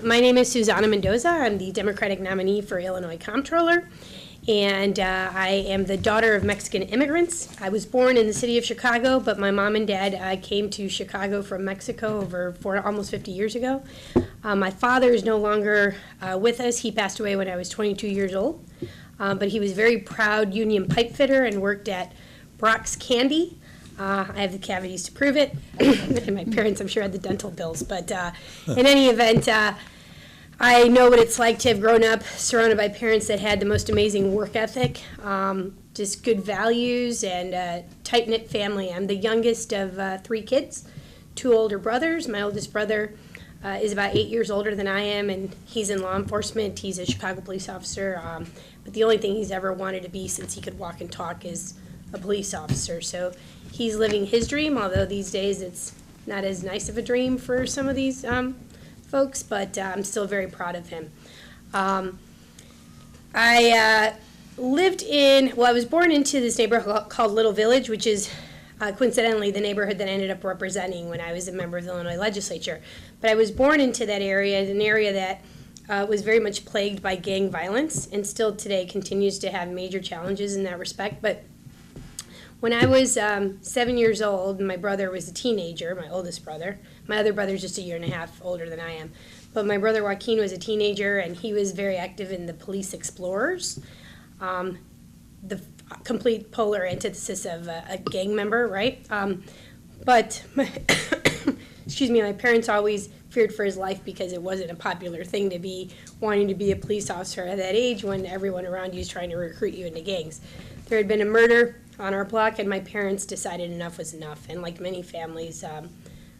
My name is Susana Mendoza. I'm the Democratic nominee for Illinois comptroller, and I am the daughter of Mexican immigrants. I was born in the city of Chicago, but my mom and dad came to Chicago from Mexico almost 50 years ago. My father is no longer with us. He passed away when I was 22 years old, but he was a very proud union pipe fitter and worked at Brock's Candy. I have the cavities to prove it, and my parents, I'm sure, had the dental bills. But in any event, I know what it's like to have grown up surrounded by parents that had the most amazing work ethic, just good values, and a tight-knit family. I'm the youngest of 3 kids, 2 older brothers. My oldest brother is about 8 years older than I am, and he's in law enforcement. He's a Chicago police officer, but the only thing he's ever wanted to be since he could walk and talk is a police officer. So he's living his dream, although these days it's not as nice of a dream for some of these folks, but I'm still very proud of him. I was born into this neighborhood called Little Village, which is coincidentally the neighborhood that I ended up representing when I was a member of the Illinois legislature. But I was born into that area, an area that was very much plagued by gang violence, and still today continues to have major challenges in that respect. But when I was 7 years old, my brother was a teenager, my oldest brother. My other brother's just a year and a half older than I am. But my brother Joaquin was a teenager, and he was very active in the Police Explorers, the complete polar antithesis of a gang member, right? But my parents always feared for his life because it wasn't a popular thing to be wanting to be a police officer at that age when everyone around you is trying to recruit you into gangs. There had been a murder on our block, and my parents decided enough was enough. And like many families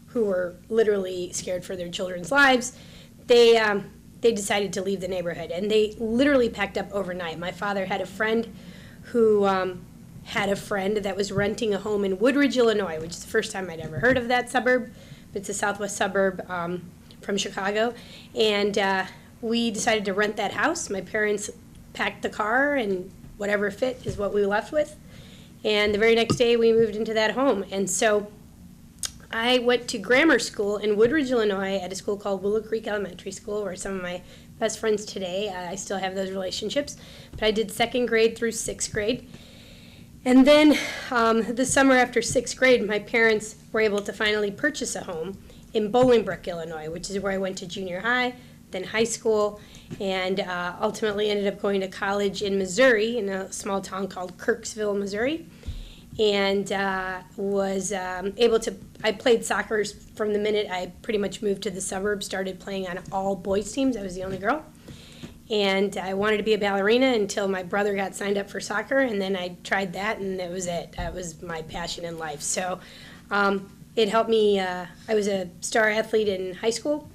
who were literally scared for their children's lives, they decided to leave the neighborhood, and they literally packed up overnight. My father had a friend who had a friend that was renting a home in Woodridge, Illinois, which is the first time I'd ever heard of that suburb. It's a southwest suburb from Chicago, and we decided to rent that house. My parents packed the car, and whatever fit is what we were left with. And the very next day, we moved into that home. And so I went to grammar school in Woodridge, Illinois, at a school called Willow Creek Elementary School, where some of my best friends today, I still have those relationships. But I did 2nd grade through 6th grade. And then the summer after 6th grade, my parents were able to finally purchase a home in Bolingbrook, Illinois, which is where I went to junior high, then high school, and ultimately ended up going to college in Missouri, in a small town called Kirksville, Missouri, and was able to, I played soccer from the minute I pretty much moved to the suburbs, started playing on all boys teams. I was the only girl, and I wanted to be a ballerina until my brother got signed up for soccer, and then I tried that, and that was it. That was my passion in life. So it helped me. I was a star athlete in high school,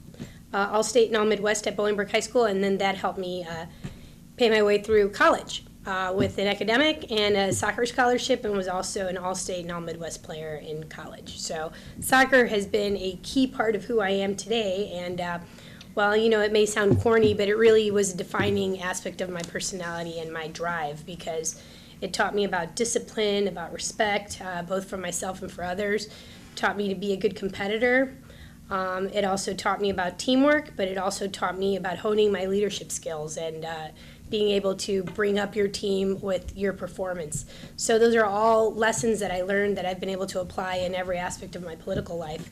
All-State and All-Midwest at Bolingbrook High School, and then that helped me pay my way through college with an academic and a soccer scholarship, and was also an All-State and All-Midwest player in college. So soccer has been a key part of who I am today, and well, it may sound corny, but it really was a defining aspect of my personality and my drive, because it taught me about discipline, about respect, both for myself and for others. It taught me to be a good competitor. It also taught me about teamwork, but it also taught me about honing my leadership skills and being able to bring up your team with your performance. So those are all lessons that I learned that I've been able to apply in every aspect of my political life.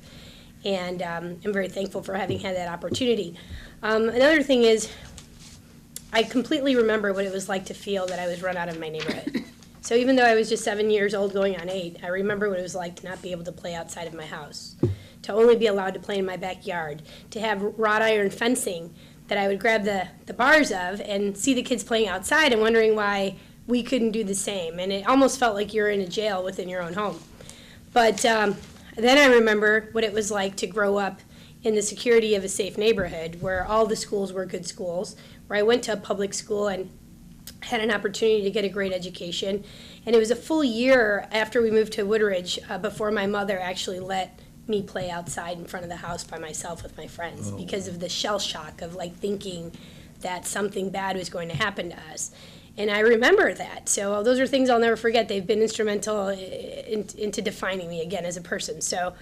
And I'm very thankful for having had that opportunity. Another thing is, I completely remember what it was like to feel that I was run out of my neighborhood. So even though I was just 7 years old going on 8, I remember what it was like to not be able to play outside of my house, to only be allowed to play in my backyard, to have wrought iron fencing that I would grab the bars of and see the kids playing outside and wondering why we couldn't do the same. And it almost felt like you're in a jail within your own home. But then I remember what it was like to grow up in the security of a safe neighborhood where all the schools were good schools, where I went to a public school and had an opportunity to get a great education. And it was a full year after we moved to Woodridge before my mother actually let me play outside in front of the house by myself with my friends because of the shell shock of thinking that something bad was going to happen to us. And I remember that. So those are things I'll never forget. They've been instrumental into defining me again as a person. So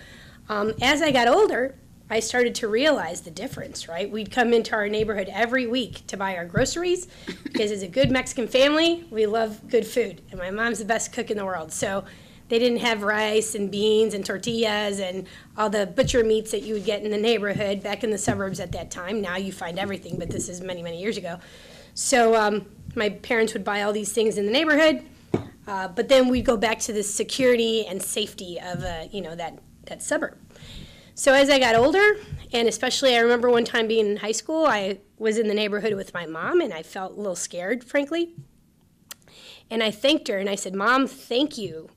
as I got older, I started to realize the difference, right? We'd come into our neighborhood every week to buy our groceries because as a good Mexican family, we love good food. And my mom's the best cook in the world. So they didn't have rice and beans and tortillas and all the butcher meats that you would get in the neighborhood back in the suburbs at that time. Now you find everything, but this is many, many years ago. So my parents would buy all these things in the neighborhood, but then we'd go back to the security and safety of that suburb. So as I got older, and especially I remember one time being in high school, I was in the neighborhood with my mom, and I felt a little scared, frankly. And I thanked her, and I said, Mom, thank you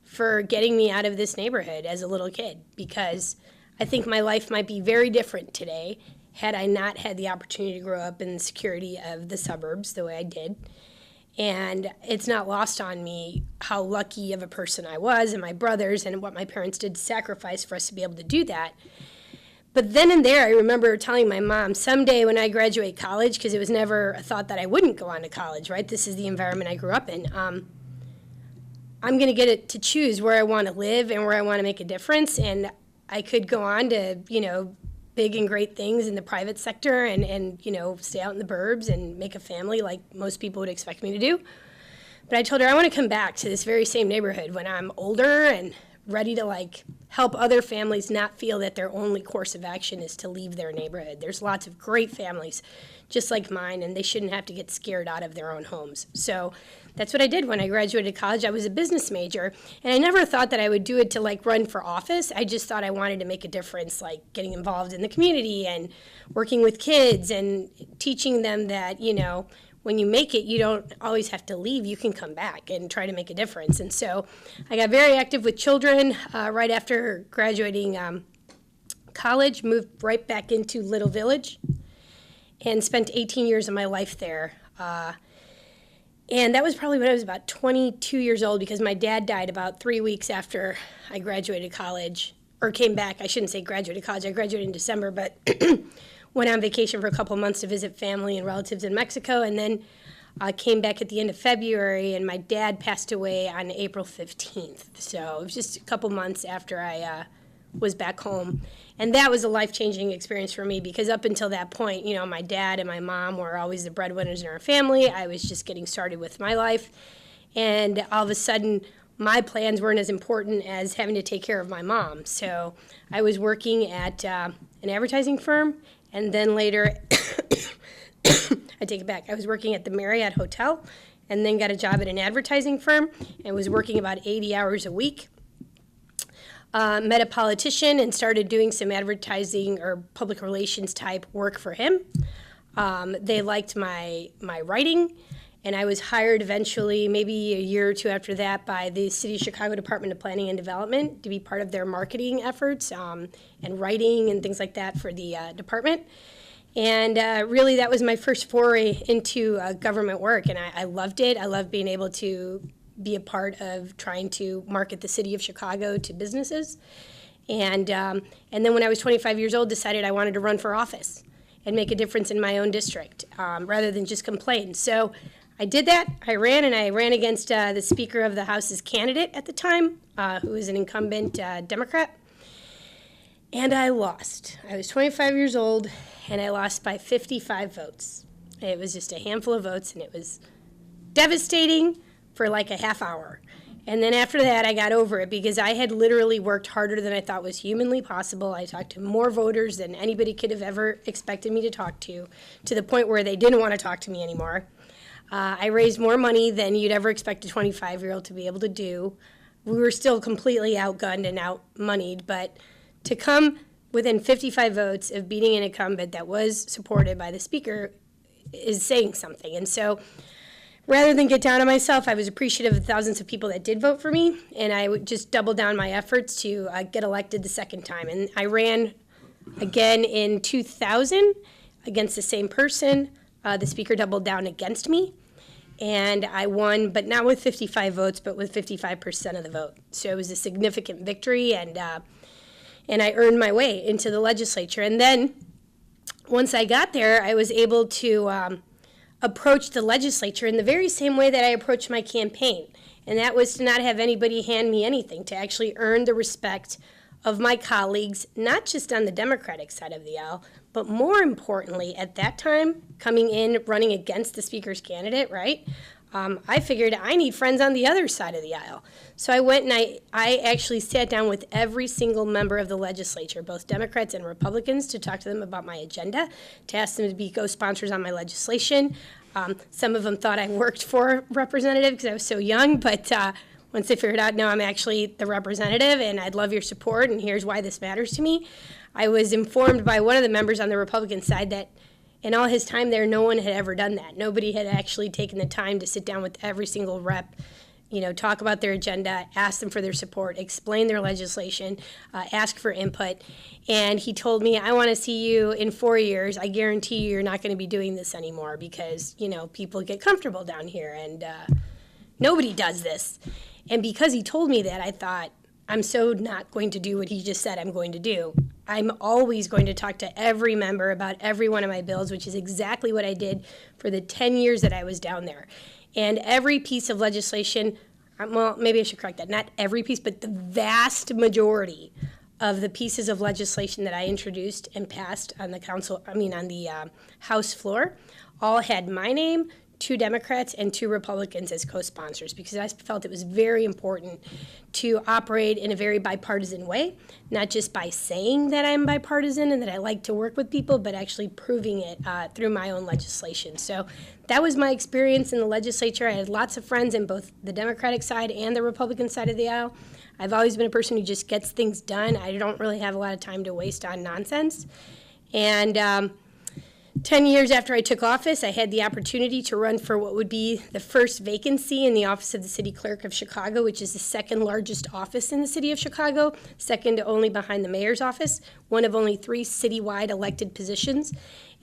for getting me out of this neighborhood as a little kid, because I think my life might be very different today had I not had the opportunity to grow up in the security of the suburbs the way I did. And it's not lost on me how lucky of a person I was and my brothers and what my parents did to sacrifice for us to be able to do that. But then and there, I remember telling my mom, someday when I graduate college, because it was never a thought that I wouldn't go on to college, right? This is the environment I grew up in. I'm going to get it to choose where I want to live and where I want to make a difference. And I could go on to, big and great things in the private sector and stay out in the burbs and make a family like most people would expect me to do. But I told her I want to come back to this very same neighborhood when I'm older and ready to help other families not feel that their only course of action is to leave their neighborhood. There's lots of great families just like mine, and they shouldn't have to get scared out of their own homes. So that's what I did when I graduated college. I was a business major, and I never thought that I would do it to run for office. I just thought I wanted to make a difference, getting involved in the community and working with kids and teaching them that, when you make it, you don't always have to leave. You can come back and try to make a difference. And so I got very active with children right after graduating college, moved right back into Little Village, and spent 18 years of my life there. And that was probably when I was about 22 years old, because my dad died about 3 weeks after I graduated college, or came back. I shouldn't say graduated college. I graduated in December, but went on vacation for a couple months to visit family and relatives in Mexico, and then came back at the end of February, and my dad passed away on April 15th. So it was just a couple months after I was back home. And that was a life-changing experience for me, because up until that point, my dad and my mom were always the breadwinners in our family. I was just getting started with my life. And all of a sudden, my plans weren't as important as having to take care of my mom. So I was working at an advertising firm, and then later, I take it back, I was working at the Marriott Hotel, and then got a job at an advertising firm, and was working about 80 hours a week. Met a politician and started doing some advertising or public relations type work for him. They liked my writing, and I was hired eventually, maybe a year or two after that, by the City of Chicago Department of Planning and Development to be part of their marketing efforts and writing and things like that for the department. And really, that was my first foray into government work, and I loved it. I loved being able to be a part of trying to market the city of Chicago to businesses. And then when I was 25 years old, decided I wanted to run for office and make a difference in my own district rather than just complain. So I did that. I ran against the Speaker of the House's candidate at the time, who was an incumbent Democrat. And I lost. I was 25 years old, and I lost by 55 votes. It was just a handful of votes, and it was devastating for a half hour. And then after that, I got over it, because I had literally worked harder than I thought was humanly possible. I talked to more voters than anybody could have ever expected me to talk to the point where they didn't want to talk to me anymore. I raised more money than you'd ever expect a 25-year-old to be able to do. We were still completely outgunned and outmoneyed, but to come within 55 votes of beating an incumbent that was supported by the Speaker is saying something. And so rather than get down on myself, I was appreciative of the thousands of people that did vote for me, and I would just double down my efforts to get elected the second time. And I ran again in 2000 against the same person. The Speaker doubled down against me, and I won, but not with 55 votes, but with 55% of the vote. So it was a significant victory, and I earned my way into the legislature. And then once I got there, I was able to approach the legislature in the very same way that I approached my campaign, and that was to not have anybody hand me anything, to actually earn the respect of my colleagues, not just on the Democratic side of the aisle, but more importantly, at that time, coming in, running against the Speaker's candidate, right? I figured I need friends on the other side of the aisle. So I went and I actually sat down with every single member of the legislature, both Democrats and Republicans, to talk to them about my agenda, to ask them to be co-sponsors on my legislation. Some of them thought I worked for representative because I was so young, but once they figured out, no, I'm actually the representative and I'd love your support and here's why this matters to me. I was informed by one of the members on the Republican side that in all his time there, no one had ever done that. Nobody had actually taken the time to sit down with every single rep, talk about their agenda, ask them for their support, explain their legislation, ask for input. And he told me, I want to see you in 4 years. I guarantee you're not going to be doing this anymore because, people get comfortable down here and nobody does this. And because he told me that, I thought, I'm so not going to do what he just said I'm going to do. I'm always going to talk to every member about every one of my bills, which is exactly what I did for the 10 years that I was down there. And every piece of legislation, well, maybe I should correct that, not every piece, but the vast majority of the pieces of legislation that I introduced and passed on the House floor, all had my name, 2 Democrats and 2 Republicans as co-sponsors, because I felt it was very important to operate in a very bipartisan way, not just by saying that I'm bipartisan and that I like to work with people, but actually proving it through my own legislation. So that was my experience in the legislature. I had lots of friends in both the Democratic side and the Republican side of the aisle. I've always been a person who just gets things done. I don't really have a lot of time to waste on nonsense. And 10 years after I took office, I had the opportunity to run for what would be the first vacancy in the office of the city clerk of Chicago, which is the second largest office in the city of Chicago, second only behind the mayor's office, one of only 3 citywide elected positions.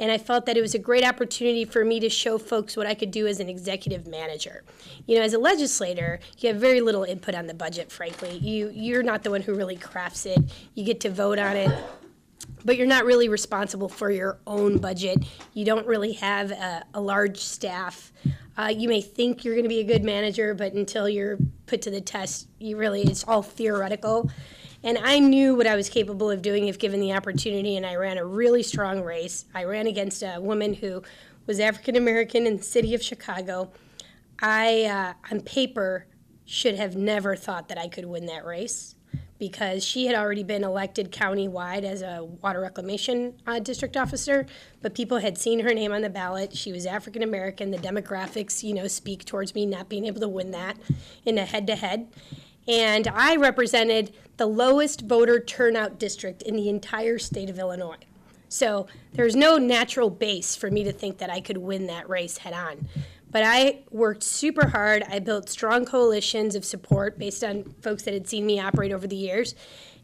And I felt that it was a great opportunity for me to show folks what I could do as an executive manager. As a legislator, you have very little input on the budget, frankly. You're not the one who really crafts it. You get to vote on it, but you're not really responsible for your own budget. You don't really have a large staff. You may think you're going to be a good manager, but until you're put to the test, it's all theoretical. And I knew what I was capable of doing if given the opportunity, and I ran a really strong race. I ran against a woman who was African American in the city of Chicago. I, on paper, should have never thought that I could win that race, because she had already been elected county-wide as a water reclamation district officer, but people had seen her name on the ballot. She was African-American. The demographics, speak towards me not being able to win that in a head-to-head. And I represented the lowest voter turnout district in the entire state of Illinois. So there's no natural base for me to think that I could win that race head-on. But I worked super hard. I built strong coalitions of support based on folks that had seen me operate over the years.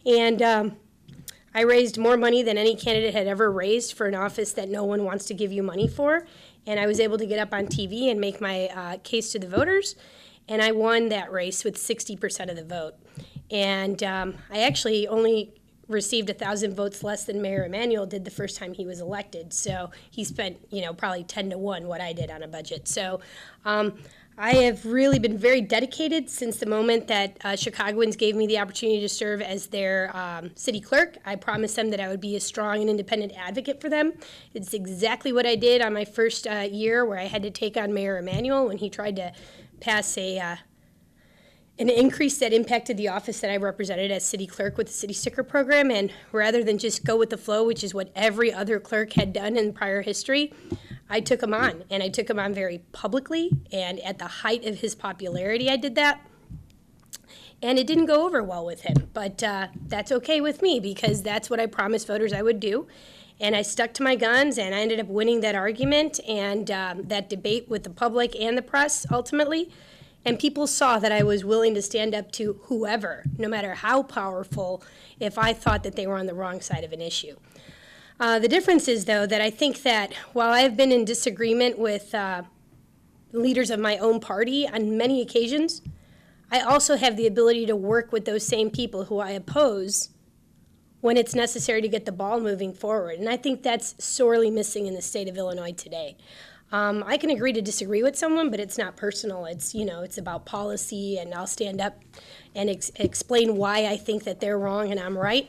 And I raised more money than any candidate had ever raised for an office that no one wants to give you money for. And I was able to get up on TV and make my case to the voters. And I won that race with 60% of the vote. And I actually only received 1,000 votes less than Mayor Emanuel did the first time he was elected. So he spent, probably 10 to 1 what I did on a budget. So I have really been very dedicated since the moment that Chicagoans gave me the opportunity to serve as their city clerk. I promised them that I would be a strong and independent advocate for them. It's exactly what I did on my first year, where I had to take on Mayor Emanuel when he tried to pass an increase that impacted the office that I represented as city clerk with the city sticker program. And rather than just go with the flow, which is what every other clerk had done in prior history, I took him on. And I took him on very publicly. And at the height of his popularity, I did that. And it didn't go over well with him. But that's okay with me, because that's what I promised voters I would do. And I stuck to my guns, and I ended up winning that argument and that debate with the public and the press, ultimately. And people saw that I was willing to stand up to whoever, no matter how powerful, if I thought that they were on the wrong side of an issue. The difference is, though, that I think that while I've been in disagreement with leaders of my own party on many occasions, I also have the ability to work with those same people who I oppose when it's necessary to get the ball moving forward. And I think that's sorely missing in the state of Illinois today. I can agree to disagree with someone, but it's not personal. It's, it's about policy, and I'll stand up and explain why I think that they're wrong and I'm right.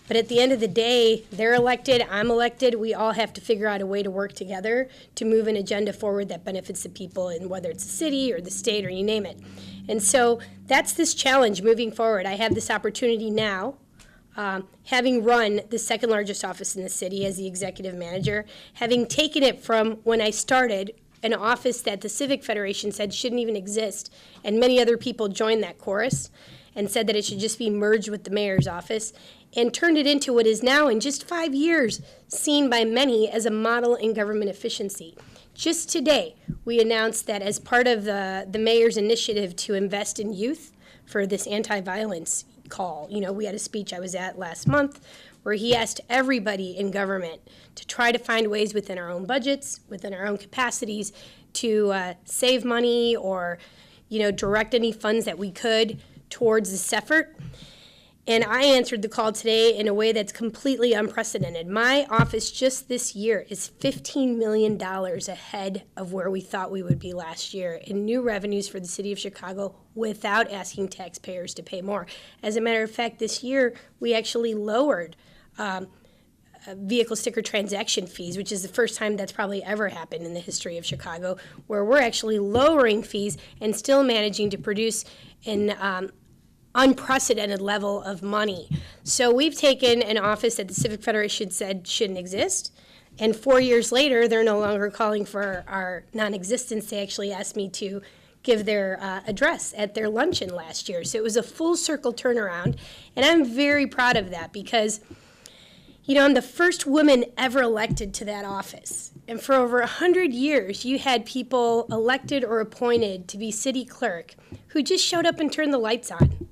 But at the end of the day, they're elected, I'm elected. We all have to figure out a way to work together to move an agenda forward that benefits the people, and whether it's the city or the state or you name it. And so that's this challenge moving forward. I have this opportunity now, having run the second largest office in the city as the executive manager, having taken it from when I started, an office that the Civic Federation said shouldn't even exist, and many other people joined that chorus and said that it should just be merged with the mayor's office, and turned it into what is now, in just 5 years, seen by many as a model in government efficiency. Just today, we announced that as part of the mayor's initiative to invest in youth for this anti-violence call, we had a speech I was at last month where he asked everybody in government to try to find ways within our own budgets, within our own capacities, to save money or, direct any funds that we could towards this effort. And I answered the call today in a way that's completely unprecedented. My office just this year is $15 million ahead of where we thought we would be last year in new revenues for the city of Chicago without asking taxpayers to pay more. As a matter of fact, this year we actually lowered vehicle sticker transaction fees, which is the first time that's probably ever happened in the history of Chicago, where we're actually lowering fees and still managing to produce an unprecedented level of money. So we've taken an office that the Civic Federation said shouldn't exist, and 4 years later, they're no longer calling for our non-existence. They actually asked me to give their address at their luncheon last year. So it was a full circle turnaround, and I'm very proud of that because, I'm the first woman ever elected to that office. And for over 100 years, you had people elected or appointed to be city clerk who just showed up and turned the lights on.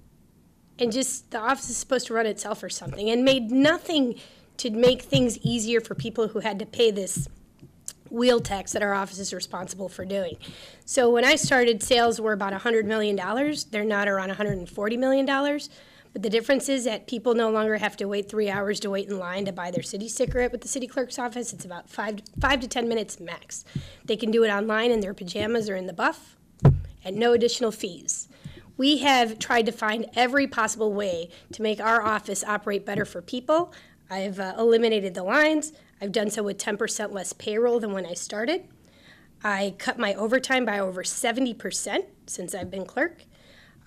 And just the office is supposed to run itself or something, and made nothing to make things easier for people who had to pay this wheel tax that our office is responsible for doing. So when I started, sales were about $100 million. They're not around $140 million. But the difference is that people no longer have to wait 3 hours to wait in line to buy their city sticker with the city clerk's office. It's about 5 to 10 minutes max. They can do it online in their pajamas or in the buff at no additional fees. We have tried to find every possible way to make our office operate better for people. I've eliminated the lines. I've done so with 10% less payroll than when I started. I cut my overtime by over 70% since I've been clerk.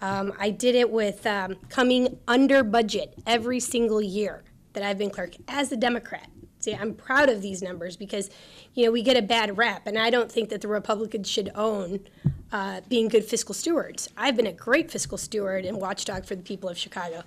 I did it with coming under budget every single year that I've been clerk as a Democrat. See, I'm proud of these numbers because, we get a bad rap, and I don't think that the Republicans should own being good fiscal stewards. I've been a great fiscal steward and watchdog for the people of Chicago.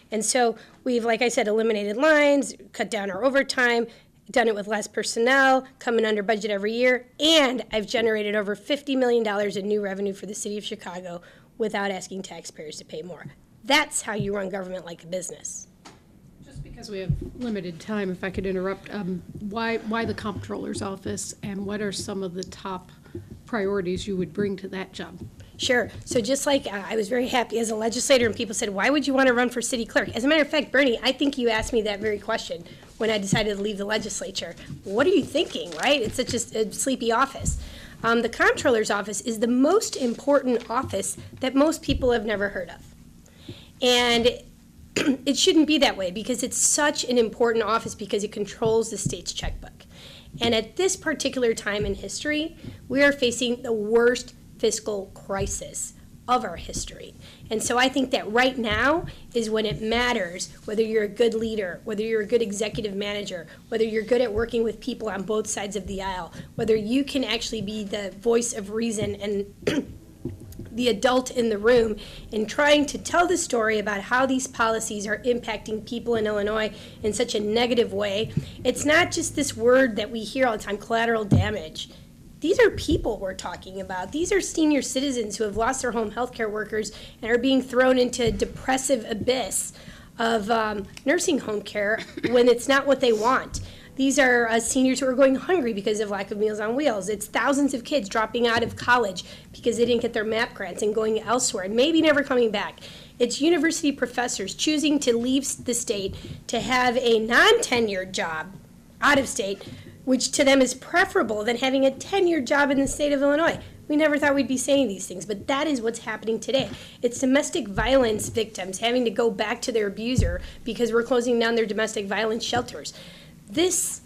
And so we've, like I said, eliminated lines, cut down our overtime, done it with less personnel, coming under budget every year, and I've generated over $50 million in new revenue for the city of Chicago without asking taxpayers to pay more. That's how you run government like a business. Just because we have limited time, if I could interrupt, why the comptroller's office, and what are some of the top priorities you would bring to that job? Sure. So just like I was very happy as a legislator and people said, why would you want to run for city clerk? As a matter of fact, Bernie, I think you asked me that very question when I decided to leave the legislature. What are you thinking, right? It's such a sleepy office. The comptroller's office is the most important office that most people have never heard of. And it shouldn't be that way because it's such an important office because it controls the state's checkbook. And at this particular time in history, we are facing the worst fiscal crisis of our history. And so I think that right now is when it matters whether you're a good leader, whether you're a good executive manager, whether you're good at working with people on both sides of the aisle, whether you can actually be the voice of reason and the adult in the room in trying to tell the story about how these policies are impacting people in Illinois in such a negative way. It's not just this word that we hear all the time, collateral damage. These are people we're talking about. These are senior citizens who have lost their home health care workers and are being thrown into a depressive abyss of nursing home care when it's not what they want. These are seniors who are going hungry because of lack of Meals on Wheels. It's thousands of kids dropping out of college because they didn't get their MAP grants and going elsewhere and maybe never coming back. It's university professors choosing to leave the state to have a non-tenured job out of state which to them is preferable than having a tenured job in the state of Illinois. We never thought we'd be saying these things, but that is what's happening today. It's domestic violence victims having to go back to their abuser because we're closing down their domestic violence shelters. This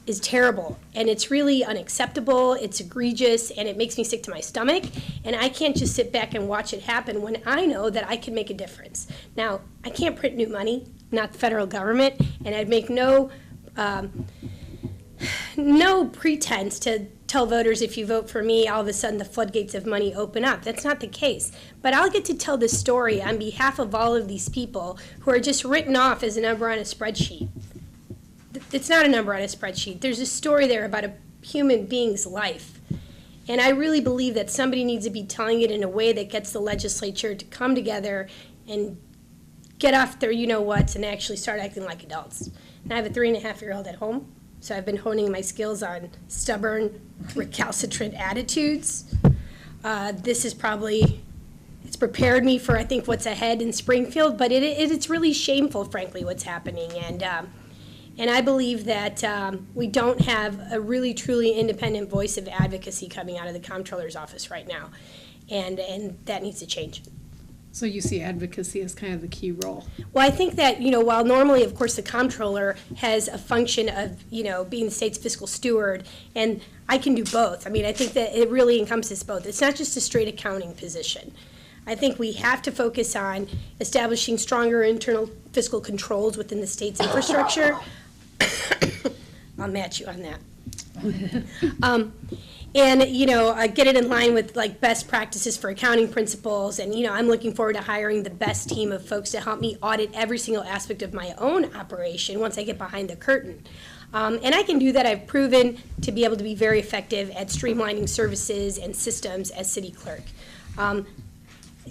is terrible, and it's really unacceptable, it's egregious, and it makes me sick to my stomach, and I can't just sit back and watch it happen when I know that I can make a difference. Now, I can't print new money, not the federal government, and I'd make no pretense to tell voters if you vote for me, all of a sudden the floodgates of money open up. That's not the case. But I'll get to tell this story on behalf of all of these people who are just written off as a number on a spreadsheet. It's not a number on a spreadsheet. There's a story there about a human being's life. And I really believe that somebody needs to be telling it in a way that gets the legislature to come together and get off their you-know-whats and actually start acting like adults. And I have a 3.5-year-old at home, so I've been honing my skills on stubborn, recalcitrant attitudes. This is probably, it's prepared me for, I think, what's ahead in Springfield, but it's really shameful, frankly, what's happening. And I believe that we don't have a really, truly independent voice of advocacy coming out of the comptroller's office right now, and that needs to change. So you see advocacy as kind of the key role? Well, I think that, while normally, of course, the comptroller has a function of, being the state's fiscal steward, and I can do both. I mean, I think that it really encompasses both. It's not just a straight accounting position. I think we have to focus on establishing stronger internal fiscal controls within the state's infrastructure. I'll match you on that. Get it in line with best practices for accounting principles. And, I'm looking forward to hiring the best team of folks to help me audit every single aspect of my own operation once I get behind the curtain. And I can do that. I've proven to be able to be very effective at streamlining services and systems as city clerk.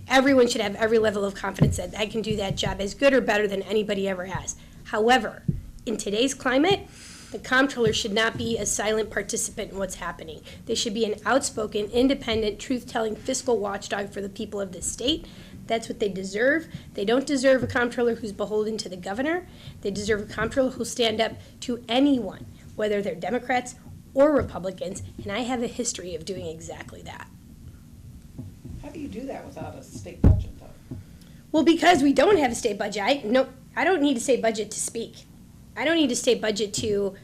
Everyone should have every level of confidence that I can do that job as good or better than anybody ever has. However, in today's climate, the comptroller should not be a silent participant in what's happening. They should be an outspoken, independent, truth-telling fiscal watchdog for the people of this state. That's what they deserve. They don't deserve a comptroller who's beholden to the governor. They deserve a comptroller who'll stand up to anyone, whether they're Democrats or Republicans, and I have a history of doing exactly that. How do you do that without a state budget, though? Well, because we don't have a state budget. I don't need a state budget to speak. I don't need a state budget to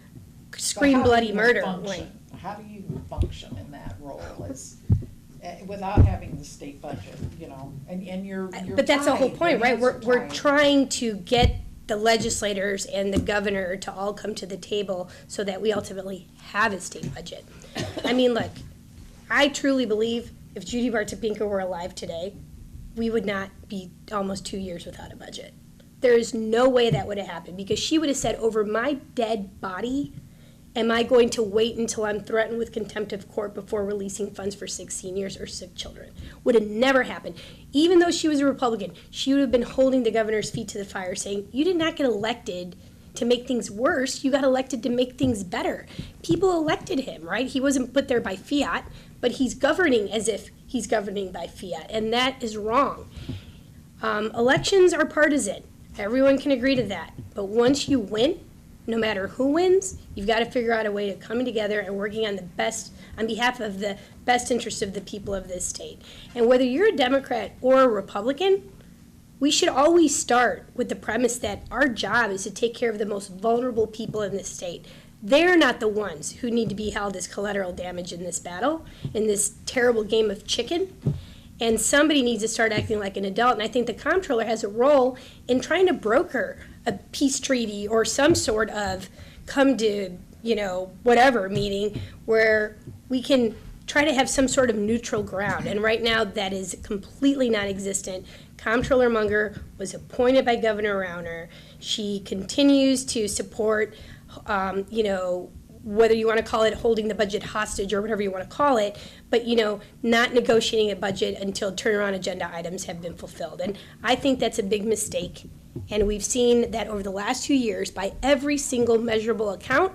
scream bloody murder. How do you function in that role without having the state budget, and you're But that's the whole point, right? We're trying to get the legislators and the governor to all come to the table so that we ultimately have a state budget. I mean, look, I truly believe if Judy Bartopinka were alive today, we would not be almost 2 years without a budget. There is no way that would have happened because she would have said, over my dead body, am I going to wait until I'm threatened with contempt of court before releasing funds for sick seniors or sick children? Would have never happened. Even though she was a Republican, she would have been holding the governor's feet to the fire saying, you did not get elected to make things worse. You got elected to make things better. People elected him, right? He wasn't put there by fiat, but he's governing as if he's governing by fiat, and that is wrong. Elections are partisan. Everyone can agree to that. But once you win, no matter who wins, you've got to figure out a way of coming together and working on behalf of the best interest of the people of this state. And whether you're a Democrat or a Republican, we should always start with the premise that our job is to take care of the most vulnerable people in this state. They're not the ones who need to be held as collateral damage in this battle, in this terrible game of chicken. And somebody needs to start acting like an adult. And I think the comptroller has a role in trying to broker a peace treaty or some sort of come to, whatever meeting where we can try to have some sort of neutral ground. And right now that is completely non-existent. Comptroller Munger was appointed by Governor Rauner. She continues to support, whether you want to call it holding the budget hostage or whatever you want to call it, but, not negotiating a budget until turnaround agenda items have been fulfilled. And I think that's a big mistake. And we've seen that over the last 2 years, by every single measurable account,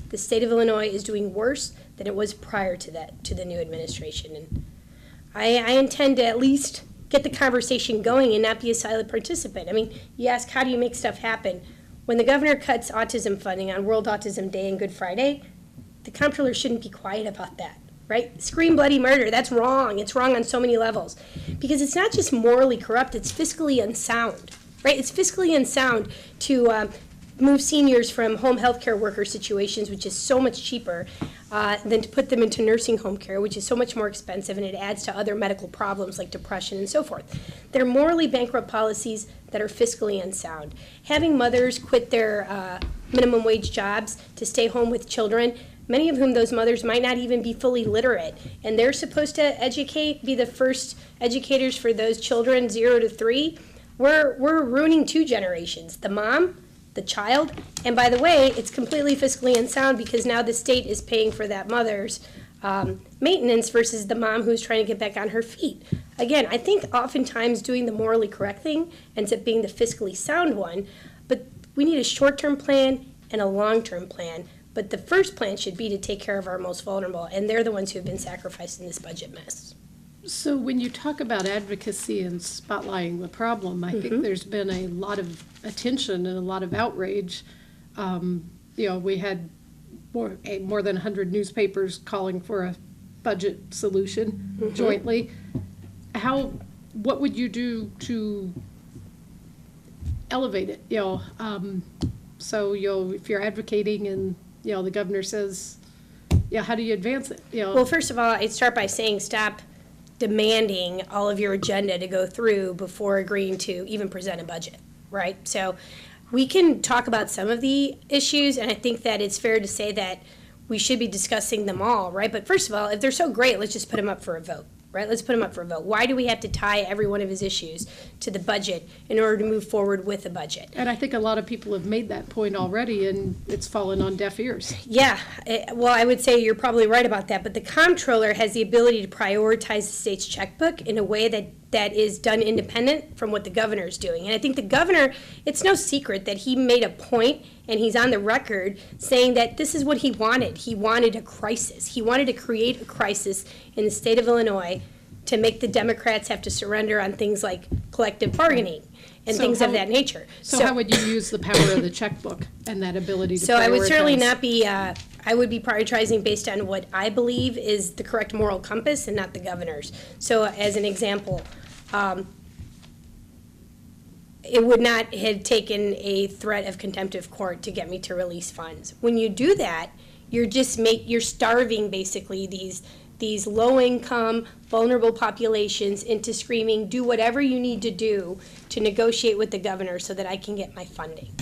the state of Illinois is doing worse than it was prior to that, to the new administration. And I intend to at least get the conversation going and not be a silent participant. I mean, you ask, how do you make stuff happen? When the governor cuts autism funding on World Autism Day and Good Friday, the comptroller shouldn't be quiet about that, right? Scream bloody murder, that's wrong. It's wrong on so many levels. Because it's not just morally corrupt, it's fiscally unsound, right? It's fiscally unsound to move seniors from home health care worker situations, which is so much cheaper, than to put them into nursing home care, which is so much more expensive, and it adds to other medical problems like depression and so forth. They're morally bankrupt policies that are fiscally unsound. Having mothers quit their minimum wage jobs to stay home with children, many of whom those mothers might not even be fully literate, and they're supposed to be the first educators for those children 0 to 3, we're ruining 2 generations, the mom, the child, and by the way, it's completely fiscally unsound because now the state is paying for that mother's maintenance versus the mom who's trying to get back on her feet. Again, I think oftentimes doing the morally correct thing ends up being the fiscally sound one, but we need a short-term plan and a long-term plan. But the first plan should be to take care of our most vulnerable, and they're the ones who have been sacrificed in this budget mess. So when you talk about advocacy and spotlighting the problem, I think there's been a lot of attention and a lot of outrage. We had more than 100 newspapers calling for a budget solution jointly. What would you do to elevate it? So if you're advocating and the governor says, how do you advance it? Well, first of all, I'd start by saying stop demanding all of your agenda to go through before agreeing to even present a budget, right? So we can talk about some of the issues, and I think that it's fair to say that we should be discussing them all, right? But first of all, if they're so great, let's just put them up for a vote, right? Let's put them up for a vote. Why do we have to tie every one of his issues to the budget in order to move forward with the budget? And I think a lot of people have made that point already, and it's fallen on deaf ears. Yeah, well, I would say you're probably right about that, but the comptroller has the ability to prioritize the state's checkbook in a way that is done independent from what the governor is doing. And I think the governor, it's no secret that he made a point, and he's on the record saying that this is what he wanted. He wanted a crisis. He wanted to create a crisis in the state of Illinois to make the Democrats have to surrender on things like collective bargaining and things of that nature. So how would you use the power of the checkbook and that ability to prioritize? So I would certainly not be, I would be prioritizing based on what I believe is the correct moral compass and not the governor's. So as an example, it would not have taken a threat of contempt of court to get me to release funds. When you do that, you're starving basically these low-income, vulnerable populations into screaming, do whatever you need to do to negotiate with the governor so that I can get my funding.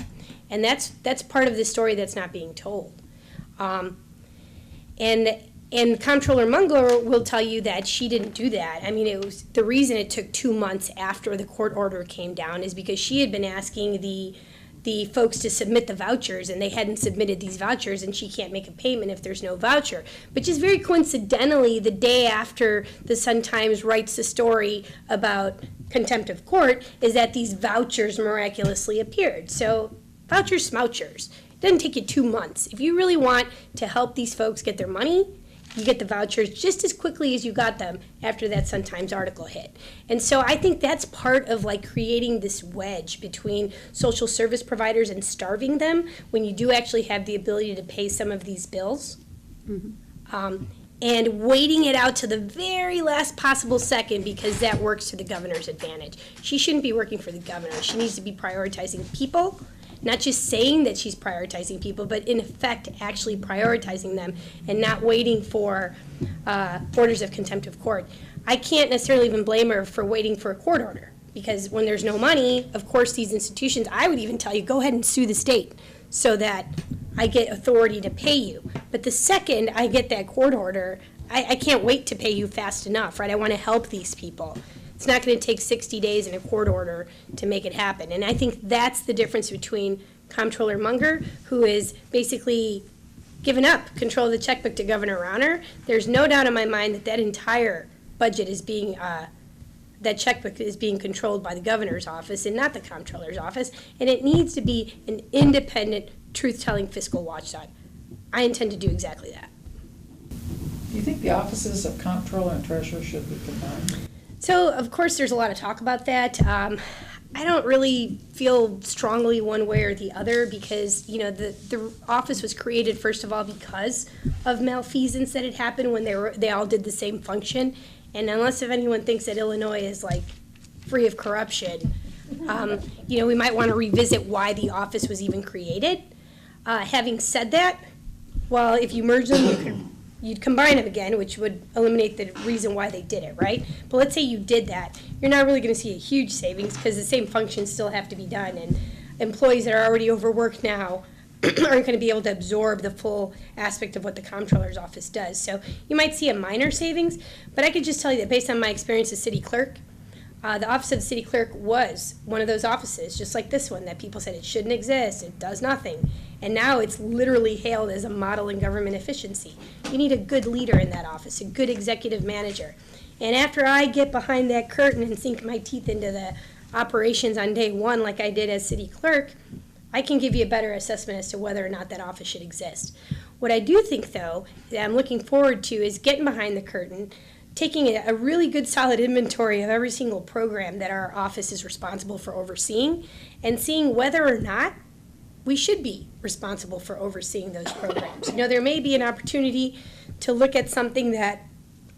And that's part of the story that's not being told. And Comptroller Munger will tell you that she didn't do that. I mean, it was the reason it took 2 months after the court order came down is because she had been asking the folks to submit the vouchers, and they hadn't submitted these vouchers, and she can't make a payment if there's no voucher. But just very coincidentally, the day after the Sun-Times writes the story about contempt of court is that these vouchers miraculously appeared. So vouchers, smouchers. It doesn't take you 2 months. If you really want to help these folks get their money, you get the vouchers just as quickly as you got them after that Sun-Times article hit. And so I think that's part of creating this wedge between social service providers and starving them when you do actually have the ability to pay some of these bills. And waiting it out to the very last possible second because that works to the governor's advantage. She shouldn't be working for the governor. She needs to be prioritizing people, not just saying that she's prioritizing people, but in effect actually prioritizing them and not waiting for orders of contempt of court. I can't necessarily even blame her for waiting for a court order because when there's no money, of course these institutions, I would even tell you, go ahead and sue the state so that I get authority to pay you. But the second I get that court order, I can't wait to pay you fast enough, right? I want to help these people. It's not going to take 60 days in a court order to make it happen. And I think that's the difference between Comptroller Munger, who is basically given up control of the checkbook to Governor Rauner. There's no doubt in my mind that that entire budget is being, that checkbook is being controlled by the governor's office and not the comptroller's office. And it needs to be an independent, truth-telling fiscal watchdog. I intend to do exactly that. Do you think the offices of comptroller and treasurer should be combined? So, of course, there's a lot of talk about that. I don't really feel strongly one way or the other because, the office was created, first of all, because of malfeasance that had happened when they all did the same function. And unless if anyone thinks that Illinois is like free of corruption, we might want to revisit why the office was even created. Having said that, well, if you merge them, you'd combine them again, which would eliminate the reason why they did it, right? But let's say you did that. You're not really going to see a huge savings because the same functions still have to be done, and employees that are already overworked now aren't going to be able to absorb the full aspect of what the comptroller's office does. So you might see a minor savings, but I could just tell you that based on my experience as city clerk, the office of the city clerk was one of those offices, just like this one, that people said it shouldn't exist, it does nothing. And now it's literally hailed as a model in government efficiency. You need a good leader in that office, a good executive manager. And after I get behind that curtain and sink my teeth into the operations on day one like I did as city clerk, I can give you a better assessment as to whether or not that office should exist. What I do think, though, that I'm looking forward to is getting behind the curtain, taking a really good solid inventory of every single program that our office is responsible for overseeing and seeing whether or not we should be responsible for overseeing those programs. There may be an opportunity to look at something that,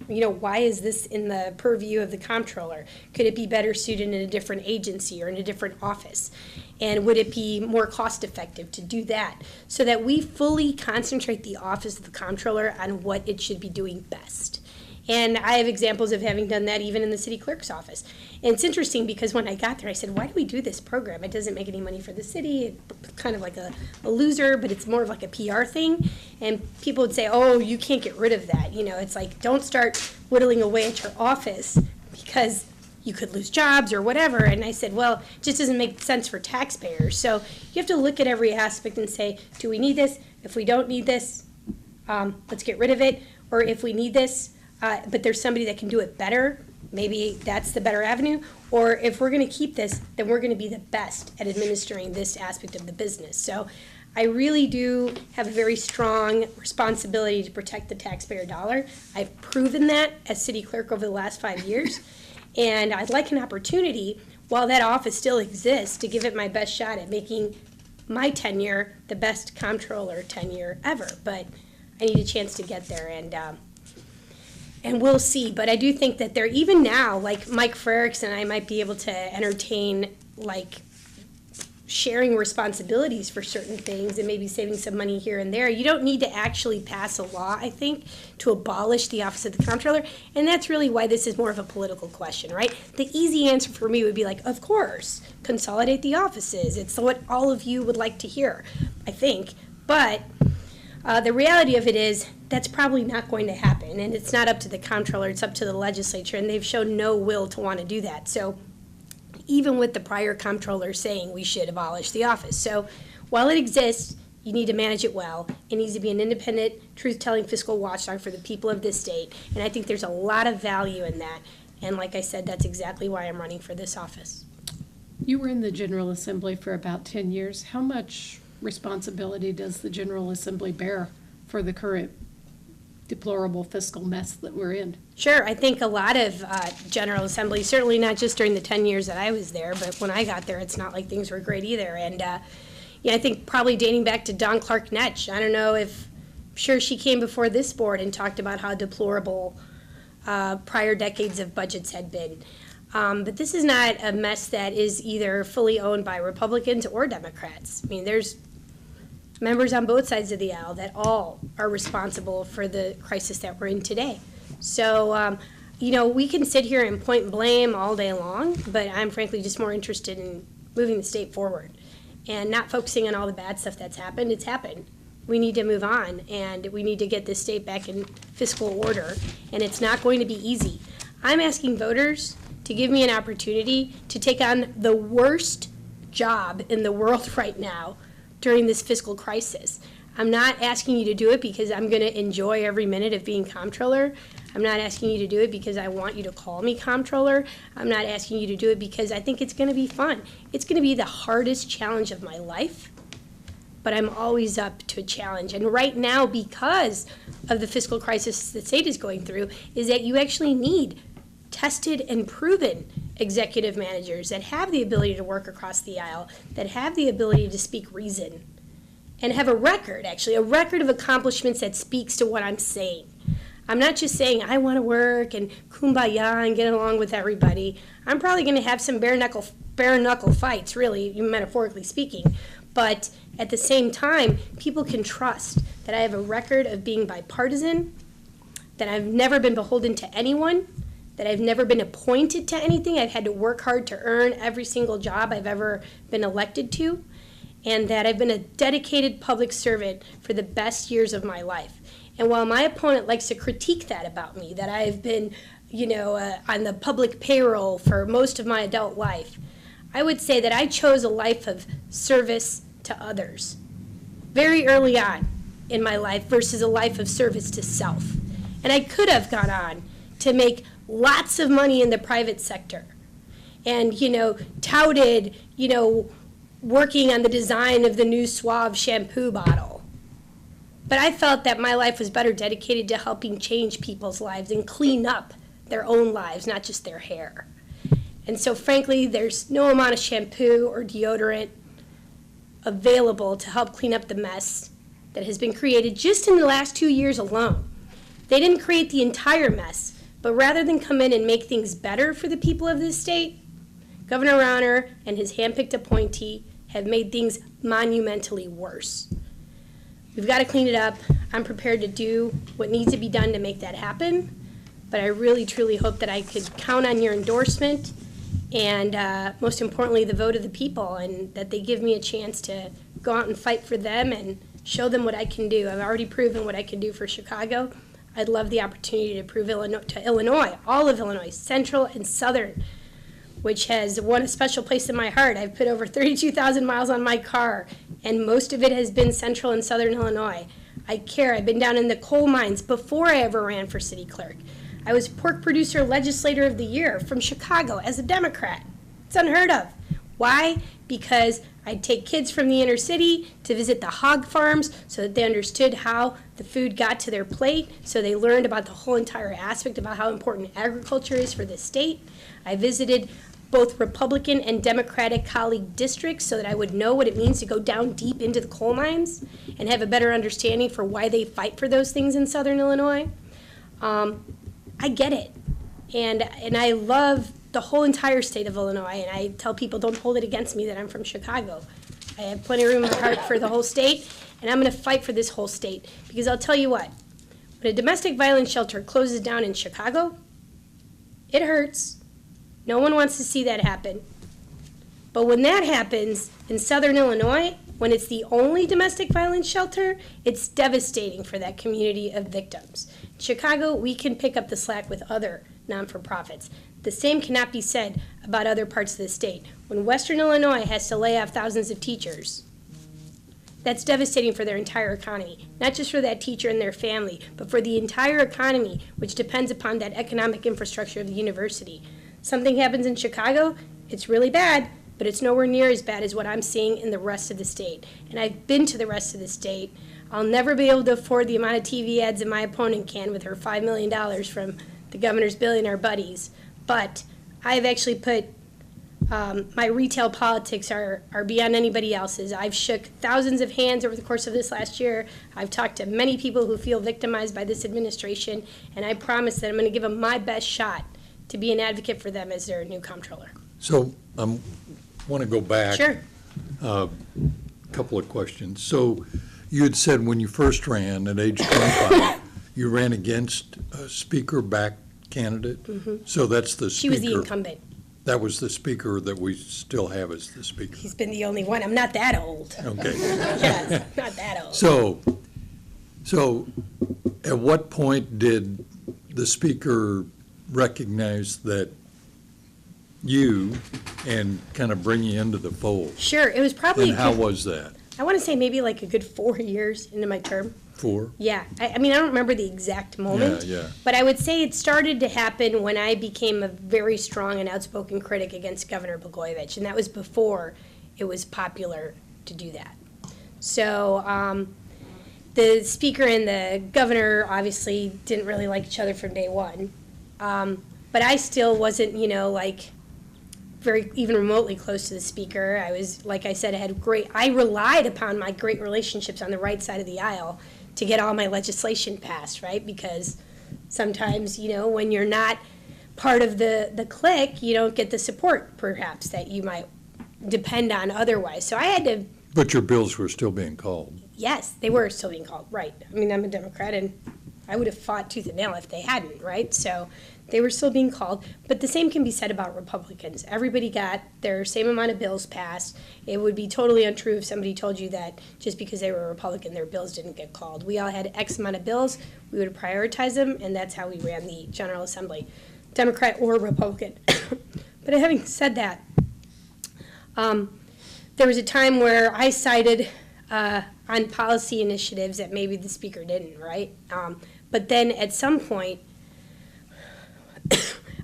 why is this in the purview of the comptroller? Could it be better suited in a different agency or in a different office? And would it be more cost effective to do that so that we fully concentrate the office of the comptroller on what it should be doing best? And I have examples of having done that even in the city clerk's office. And it's interesting because when I got there, I said, why do we do this program? It doesn't make any money for the city. It's kind of like a loser, but it's more of like a PR thing. And people would say, oh, you can't get rid of that. It's like, don't start whittling away at your office because you could lose jobs or whatever. And I said, well, it just doesn't make sense for taxpayers. So you have to look at every aspect and say, do we need this? If we don't need this, let's get rid of it. Or if we need this, but there's somebody that can do it better, maybe that's the better avenue. Or if we're going to keep this, then we're going to be the best at administering this aspect of the business. So I really do have a very strong responsibility to protect the taxpayer dollar. I've proven that as city clerk over the last 5 years. And I'd like an opportunity, while that office still exists, to give it my best shot at making my tenure the best comptroller tenure ever. But I need a chance to get there, and we'll see. But I do think that there, even now, like Mike Frericks and I might be able to entertain, like, sharing responsibilities for certain things and maybe saving some money here and there. You don't need to actually pass a law, I think, to abolish the office of the comptroller. And that's really why this is more of a political question, right? The easy answer for me would be like, of course, consolidate the offices. It's what all of you would like to hear, I think. But the reality of it is that's probably not going to happen, and it's not up to the comptroller, it's up to the legislature, and they've shown no will to want to do that. So even with the prior comptroller saying we should abolish the office. So while it exists, you need to manage it well. It needs to be an independent, truth-telling fiscal watchdog for the people of this state, and I think there's a lot of value in that. And like I said, that's exactly why I'm running for this office. You were in the General Assembly for about 10 years. How much responsibility does the General Assembly bear for the current deplorable fiscal mess that we're in? Sure, I think a lot of General Assembly, certainly not just during the 10 years that I was there, but when I got there, it's not like things were great either. And I think probably dating back to Dawn Clark-Netsch, I don't know if, sure, she came before this board and talked about how deplorable prior decades of budgets had been. But this is not a mess that is either fully owned by Republicans or Democrats. I mean, there's members on both sides of the aisle that all are responsible for the crisis that we're in today. So, we can sit here and point blame all day long, but I'm frankly just more interested in moving the state forward and not focusing on all the bad stuff that's happened. It's happened. We need to move on, and we need to get this state back in fiscal order, and it's not going to be easy. I'm asking voters to give me an opportunity to take on the worst job in the world right now during this fiscal crisis. I'm not asking you to do it because I'm going to enjoy every minute of being comptroller. I'm not asking you to do it because I want you to call me comptroller. I'm not asking you to do it because I think it's going to be fun. It's going to be the hardest challenge of my life, but I'm always up to a challenge. And right now, because of the fiscal crisis the state is going through, is that you actually need tested and proven executive managers that have the ability to work across the aisle, that have the ability to speak reason, and have a record, actually, a record of accomplishments that speaks to what I'm saying. I'm not just saying I want to work and kumbaya and get along with everybody. I'm probably going to have some bare knuckle fights, really, metaphorically speaking. But at the same time, people can trust that I have a record of being bipartisan, that I've never been beholden to anyone, that I've never been appointed to anything. I've had to work hard to earn every single job I've ever been elected to, and that I've been a dedicated public servant for the best years of my life. And while my opponent likes to critique that about me, that I've been, on the public payroll for most of my adult life, I would say that I chose a life of service to others very early on in my life versus a life of service to self. And I could have gone on to make lots of money in the private sector and, touted, working on the design of the new Suave shampoo bottle. But I felt that my life was better dedicated to helping change people's lives and clean up their own lives, not just their hair. And so, frankly, there's no amount of shampoo or deodorant available to help clean up the mess that has been created just in the last 2 years alone. They didn't create the entire mess, but rather than come in and make things better for the people of this state, Governor Rauner and his handpicked appointee have made things monumentally worse. We've got to clean it up. I'm prepared to do what needs to be done to make that happen, but I really, truly hope that I could count on your endorsement and, most importantly, the vote of the people, and that they give me a chance to go out and fight for them and show them what I can do. I've already proven what I can do for Chicago. I'd love the opportunity to prove to Illinois, all of Illinois, central and southern, which has won a special place in my heart. I've put over 32,000 miles on my car, and most of it has been central and southern Illinois. I care. I've been down in the coal mines before I ever ran for city clerk. I was pork producer legislator of the year from Chicago as a Democrat. It's unheard of. Why? Because I'd take kids from the inner city to visit the hog farms so that they understood how the food got to their plate, so they learned about the whole entire aspect about how important agriculture is for the state. I visited both Republican and Democratic colleague districts so that I would know what it means to go down deep into the coal mines and have a better understanding for why they fight for those things in southern Illinois. I get it. And I love the whole entire state of Illinois, and I tell people, don't hold it against me that I'm from Chicago. I have plenty of room in my heart for the whole state, and I'm going to fight for this whole state. Because I'll tell you what, when a domestic violence shelter closes down in Chicago, it hurts. No one wants to see that happen. But when that happens in southern Illinois, when it's the only domestic violence shelter, it's devastating for that community of victims. In Chicago, we can pick up the slack with other non-for-profits. The same cannot be said about other parts of the state. When Western Illinois has to lay off thousands of teachers, that's devastating for their entire economy. Not just for that teacher and their family, but for the entire economy, which depends upon that economic infrastructure of the university. Something happens in Chicago, it's really bad, but it's nowhere near as bad as what I'm seeing in the rest of the state. And I've been to the rest of the state. I'll never be able to afford the amount of TV ads that my opponent can with her $5 million from the governor's billionaire buddies. But I've actually put, my retail politics are beyond anybody else's. I've shook thousands of hands over the course of this last year. I've talked to many people who feel victimized by this administration, and I promise that I'm going to give them my best shot to be an advocate for them as their new comptroller. So I want to go back. Sure. Couple of questions. So you had said when you first ran at age 25, you ran against a speaker-backed candidate? Mm-hmm. So that's the speaker. She was the incumbent. That was the speaker that we still have as the speaker. He's been the only one. I'm not that old. Okay. Yes, not that old. So at what point did the speaker recognize that you and kind of bring you into the fold? Sure, it was probably. And how was that? I want to say maybe like a good 4 years into my term. 4? Yeah, I mean, I don't remember the exact moment. Yeah. But I would say it started to happen when I became a very strong and outspoken critic against Governor Blagojevich, and that was before it was popular to do that. So the speaker and the governor obviously didn't really like each other from day one. But I still wasn't, very even remotely close to the speaker. I was, like I said, I relied upon my great relationships on the right side of the aisle to get all my legislation passed, right? Because sometimes, when you're not part of the clique, you don't get the support, perhaps, that you might depend on otherwise. So I had to. But your bills were still being called. Yes, they were still being called, right. I mean, I'm a Democrat, and I would have fought tooth and nail if they hadn't, right? So they were still being called. But the same can be said about Republicans. Everybody got their same amount of bills passed. It would be totally untrue if somebody told you that just because they were a Republican, their bills didn't get called. We all had X amount of bills. We would prioritize them, and that's how we ran the General Assembly, Democrat or Republican. But having said that, there was a time where I cited on policy initiatives that maybe the speaker didn't, right? But then at some point,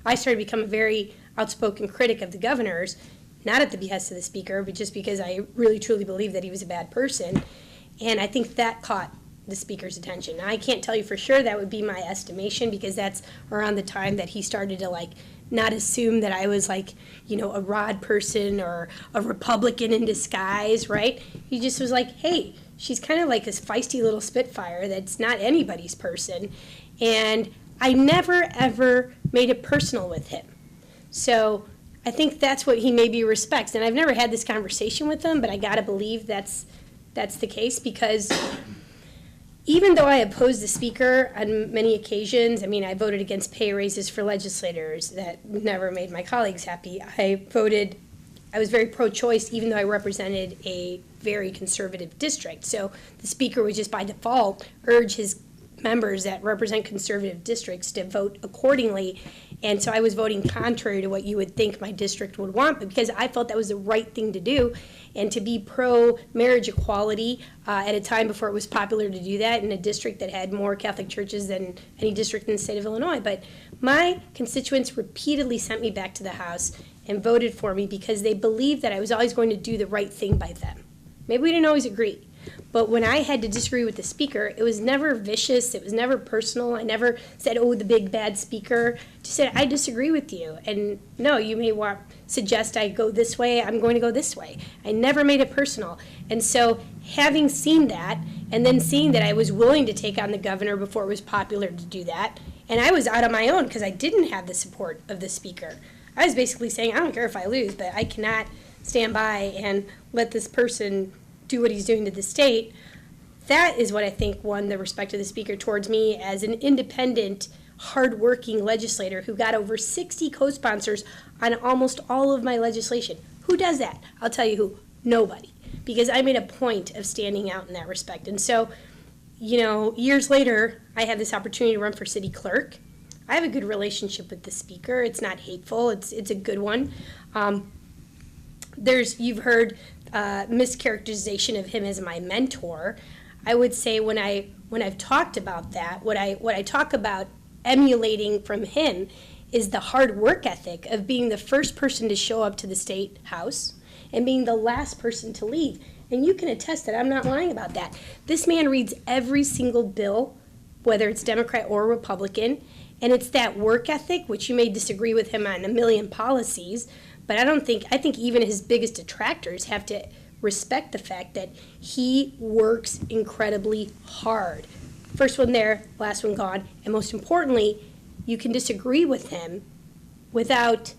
I started to become a very outspoken critic of the governor's, not at the behest of the speaker, but just because I really truly believe that he was a bad person. And I think that caught the speaker's attention. Now, I can't tell you for sure, that would be my estimation, because that's around the time that he started to not assume that I was a Rod person or a Republican in disguise, right? He just was like, hey, she's kind of like this feisty little spitfire that's not anybody's person. And I never, ever made it personal with him. So I think that's what he maybe respects. And I've never had this conversation with him, but I got to believe that's the case, because even though I opposed the speaker on many occasions, I mean, I voted against pay raises for legislators that never made my colleagues happy. I was very pro-choice, even though I represented a very conservative district. So the speaker would just by default urge his members that represent conservative districts to vote accordingly. And so I was voting contrary to what you would think my district would want, but because I felt that was the right thing to do, and to be pro-marriage equality at a time before it was popular to do that in a district that had more Catholic churches than any district in the state of Illinois. But my constituents repeatedly sent me back to the House and voted for me because they believed that I was always going to do the right thing by them. Maybe we didn't always agree. But when I had to disagree with the speaker, it was never vicious, it was never personal. I never said, oh, the big bad speaker. Just said, I disagree with you. And no, you may suggest I go this way, I'm going to go this way. I never made it personal. And so having seen that, and then seeing that I was willing to take on the governor before it was popular to do that, and I was out on my own because I didn't have the support of the speaker. I was basically saying, I don't care if I lose, but I cannot stand by and let this person do what he's doing to the state. That is what I think won the respect of the speaker towards me as an independent, hardworking legislator who got over 60 co-sponsors on almost all of my legislation. Who does that? I'll tell you who. Nobody. Because I made a point of standing out in that respect. And so, years later, I had this opportunity to run for city clerk. I have a good relationship with the speaker. It's not hateful. It's a good one. You've heard mischaracterization of him as my mentor. I would say when I've talked about that, what I talk about emulating from him is the hard work ethic of being the first person to show up to the state house and being the last person to leave. And you can attest that I'm not lying about that. This man reads every single bill, whether it's Democrat or Republican, and it's that work ethic, which you may disagree with him on a million policies, but I think even his biggest detractors have to respect the fact that he works incredibly hard. First one there, last one gone, and most importantly, you can disagree with him without,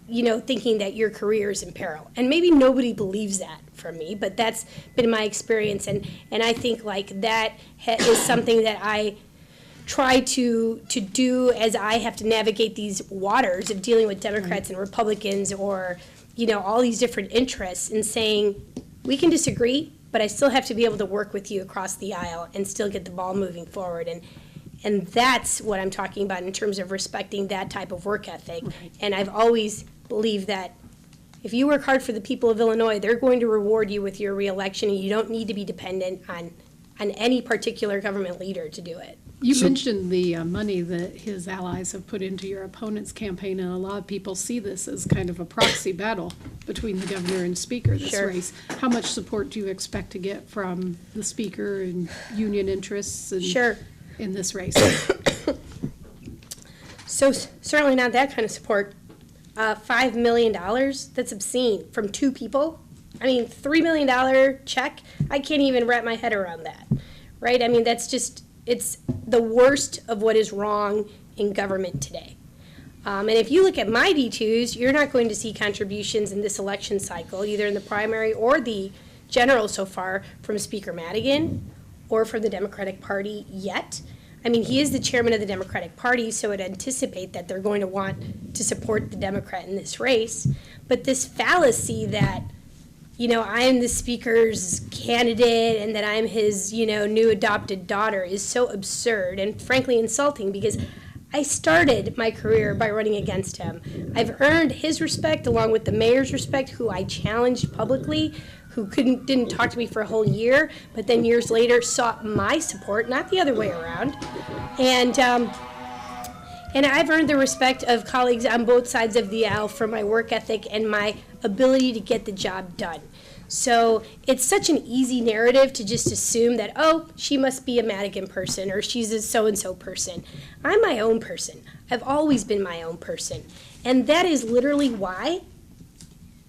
thinking that your career is in peril. And maybe nobody believes that from me, but that's been my experience, and I think that is something that I try to do as I have to navigate these waters of dealing with Democrats and Republicans or, all these different interests, and saying, we can disagree, but I still have to be able to work with you across the aisle and still get the ball moving forward. And that's what I'm talking about in terms of respecting that type of work ethic. Right. And I've always believed that if you work hard for the people of Illinois, they're going to reward you with your reelection, and you don't need to be dependent on any particular government leader to do it. You mentioned the money that his allies have put into your opponent's campaign, and a lot of people see this as kind of a proxy battle between the governor and speaker, this Sure. race. How much support do you expect to get from the speaker and union interests and Sure. in this race? So certainly not that kind of support. $5 million, that's obscene, from two people. I mean, $3 million check, I can't even wrap my head around that, right? I mean, that's just, it's the worst of what is wrong in government today. And if you look at my D2s, you're not going to see contributions in this election cycle, either in the primary or the general so far, from Speaker Madigan or from the Democratic Party yet. I mean, he is the chairman of the Democratic Party, so I'd anticipate that they're going to want to support the Democrat in this race. But this fallacy that, you know, I am the speaker's candidate and that I'm his, you know, new adopted daughter is so absurd and frankly insulting, because I started my career by running against him. I've earned his respect along with the mayor's respect, who I challenged publicly, who didn't talk to me for a whole year, but then years later sought my support, not the other way around. And I've earned the respect of colleagues on both sides of the aisle for my work ethic and my ability to get the job done. So it's such an easy narrative to just assume that, oh, she must be a Madigan person or she's a so-and-so person. I'm my own person. I've always been my own person. And that is literally why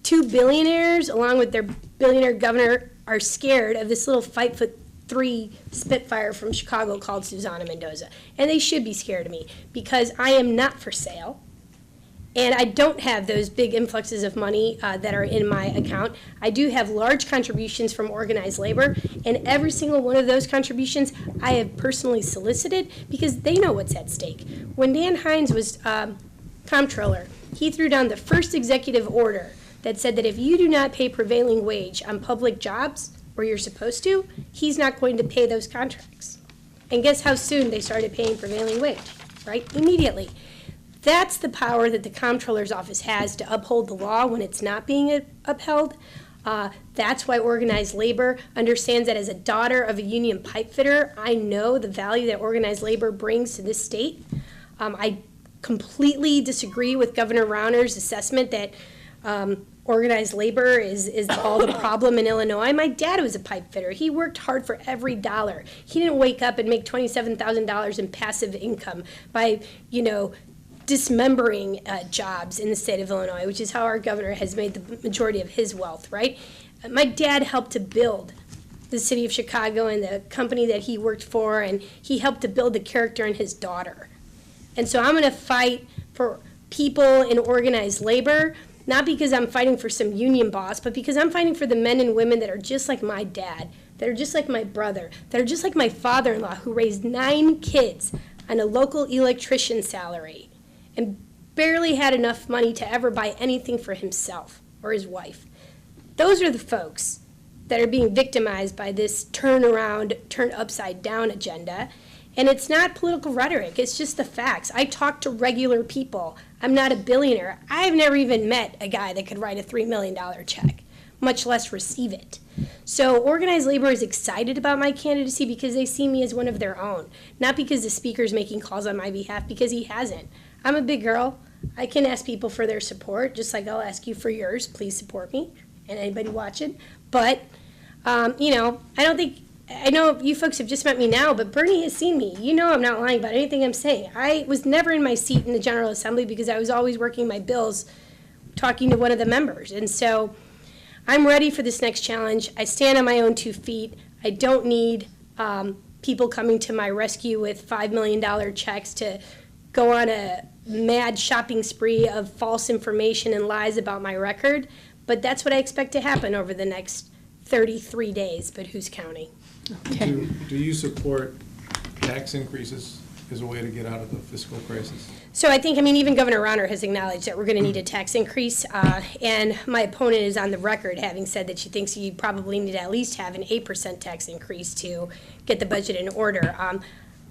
two billionaires, along with their billionaire governor, are scared of this little 5'3" Spitfire from Chicago called Susana Mendoza. And they should be scared of me, because I am not for sale. And I don't have those big influxes of money that are in my account. I do have large contributions from organized labor, and every single one of those contributions I have personally solicited, because they know what's at stake. When Dan Hines was comptroller, he threw down the first executive order that said that if you do not pay prevailing wage on public jobs where you're supposed to, he's not going to pay those contracts. And guess how soon they started paying prevailing wage, right? Immediately. That's the power that the comptroller's office has to uphold the law when it's not being upheld. That's why organized labor understands that as a daughter of a union pipe fitter, I know the value that organized labor brings to this state. I completely disagree with Governor Rauner's assessment that organized labor is all the problem in Illinois. My dad was a pipe fitter. He worked hard for every dollar. He didn't wake up and make $27,000 in passive income by, you know, dismembering jobs in the state of Illinois, which is how our governor has made the majority of his wealth, right? My dad helped to build the city of Chicago and the company that he worked for, and he helped to build the character in his daughter. And so I'm going to fight for people in organized labor, not because I'm fighting for some union boss, but because I'm fighting for the men and women that are just like my dad, that are just like my brother, that are just like my father-in-law, who raised 9 kids on a local electrician salary and barely had enough money to ever buy anything for himself or his wife. Those are the folks that are being victimized by this turnaround, turn upside down agenda. And it's not political rhetoric, it's just the facts. I talk to regular people. I'm not a billionaire. I've never even met a guy that could write a $3 million check, much less receive it. So organized labor is excited about my candidacy because they see me as one of their own, not because the speaker's making calls on my behalf, because he hasn't. I'm a big girl. I can ask people for their support, just like I'll ask you for yours. Please support me and anybody watching. But, you know, I know you folks have just met me now, but Bernie has seen me. You know I'm not lying about anything I'm saying. I was never in my seat in the General Assembly because I was always working my bills, talking to one of the members. And so I'm ready for this next challenge. I stand on my own 2 feet. I don't need people coming to my rescue with $5 million checks to go on a mad shopping spree of false information and lies about my record. But that's what I expect to happen over the next 33 days, but who's counting? Okay. Do you support tax increases as a way to get out of the fiscal crisis? So I think, even Governor Rauner has acknowledged that we're going to need a tax increase, and my opponent is on the record having said that she thinks you probably need to at least have an 8% tax increase to get the budget in order.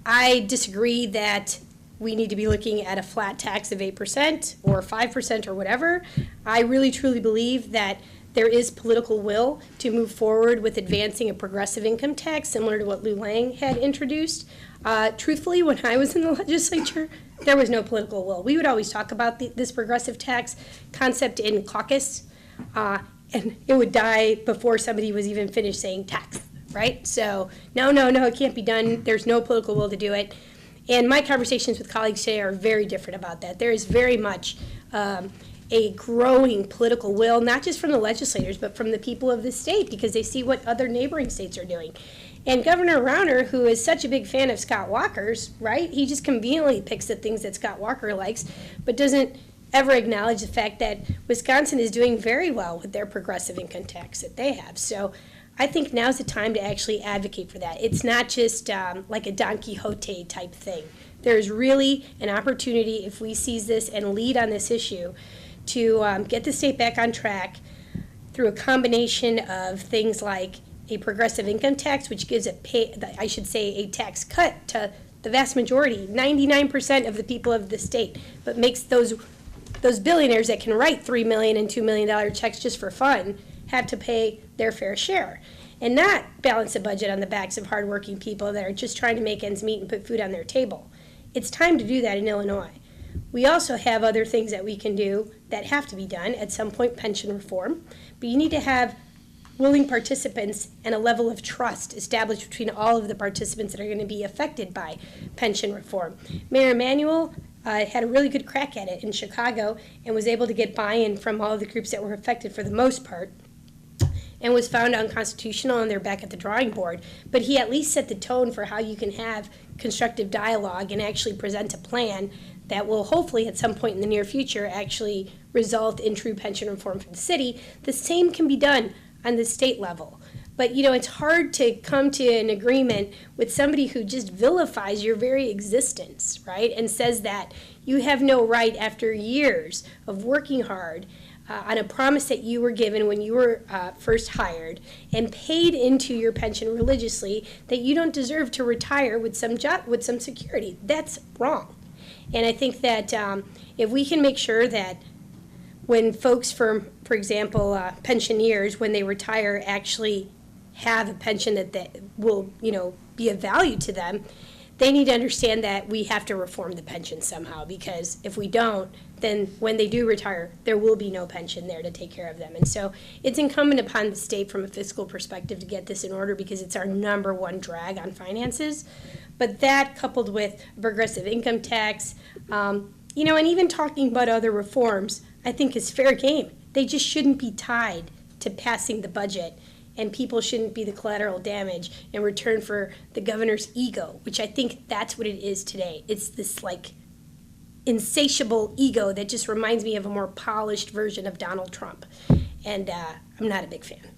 I disagree that we need to be looking at a flat tax of 8% or 5% or whatever. I really truly believe that there is political will to move forward with advancing a progressive income tax similar to what Lou Lang had introduced. Truthfully, when I was in the legislature, there was no political will. We would always talk about this progressive tax concept in caucus, and it would die before somebody was even finished saying tax, right? So no, it can't be done. There's no political will to do it. And my conversations with colleagues today are very different about that. There is very much a growing political will, not just from the legislators, but from the people of the state, because they see what other neighboring states are doing. And Governor Rauner, who is such a big fan of Scott Walker's, right? He just conveniently picks the things that Scott Walker likes, but doesn't ever acknowledge the fact that Wisconsin is doing very well with their progressive income tax that they have. So I think now's the time to actually advocate for that. It's not just like a Don Quixote type thing. There's really an opportunity, if we seize this and lead on this issue, to get the state back on track through a combination of things like a progressive income tax, which gives a a tax cut to the vast majority, 99% of the people of the state, but makes those billionaires that can write $3 million and $2 million checks just for fun have to pay their fair share, and not balance a budget on the backs of hardworking people that are just trying to make ends meet and put food on their table. It's time to do that in Illinois. We also have other things that we can do that have to be done at some point, pension reform, but you need to have willing participants and a level of trust established between all of the participants that are going to be affected by pension reform. Mayor Emanuel had a really good crack at it in Chicago and was able to get buy-in from all of the groups that were affected for the most part, and was found unconstitutional, and they're back at the drawing board. But he at least set the tone for how you can have constructive dialogue and actually present a plan that will hopefully at some point in the near future actually result in true pension reform for the city. The same can be done on the state level. But, it's hard to come to an agreement with somebody who just vilifies your very existence, right? And says that you have no right, after years of working hard on a promise that you were given when you were first hired and paid into your pension religiously, that you don't deserve to retire with some job, with some security. That's wrong. And I think that if we can make sure that when folks, for example, pensioners, when they retire, actually have a pension that will, be of value to them, they need to understand that we have to reform the pension somehow, because if we don't, then when they do retire, there will be no pension there to take care of them. And so it's incumbent upon the state from a fiscal perspective to get this in order, because it's our number one drag on finances. But that, coupled with progressive income tax, and even talking about other reforms, I think is fair game. They just shouldn't be tied to passing the budget, and people shouldn't be the collateral damage in return for the governor's ego, which I think that's what it is today. It's this insatiable ego that just reminds me of a more polished version of Donald Trump. And I'm not a big fan.